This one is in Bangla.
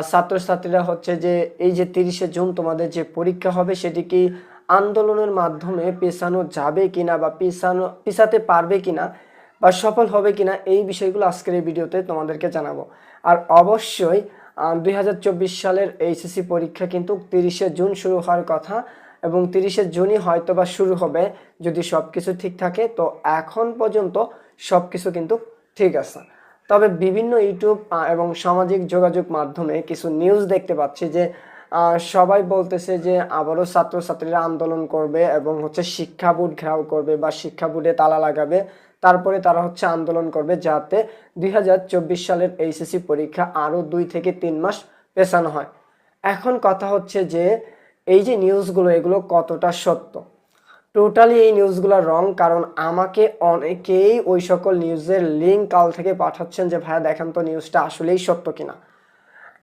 ছাত্রছাত্রীরা হচ্ছে যে এই যে 30শে জুন তোমাদের যে পরীক্ষা হবে সেটি কি আন্দোলনের মাধ্যমে পেছানো যাবে কিনা বা পিছাতে পারবে কিনা বা সফল হবে কিনা, এই বিষয়গুলো আজকের এই ভিডিওতে তোমাদেরকে জানাবো। আর অবশ্যই 2024 সালের এইচএসসি পরীক্ষা কিন্তু 30শে জুন শুরু হওয়ার কথা এবং 30শে জুনই হয়তো বা শুরু হবে যদি সব কিছু ঠিক থাকে। তো এখন পর্যন্ত সব কিছু কিন্তু ঠিক আছে, তবে বিভিন্ন ইউটিউব এবং সামাজিক যোগাযোগ মাধ্যমে কিছু নিউজ দেখতে পাচ্ছি যে সবাই বলতেছে যে আবারও ছাত্রছাত্রীরা আন্দোলন করবে এবং হচ্ছে শিক্ষা বোর্ড ঘেরাও করবে বা শিক্ষা বোর্ডে তালা লাগাবে, তারপরে তারা হচ্ছে আন্দোলন করবে যাতে 2024 সালের এইচএসসি পরীক্ষা আরও 2 থেকে 3 মাস পেছানো হয়। এখন কথা হচ্ছে যে এই যে নিউজগুলো এগুলো কতটা সত্য। টোটালি এই নিউজগুলো রং, কারণ আমাকে অনেকেই ওই সকল নিউজের লিঙ্ক কাল থেকে পাঠাচ্ছেন যে ভাইয়া দেখেন তো নিউজটা আসলেই সত্য কিনা।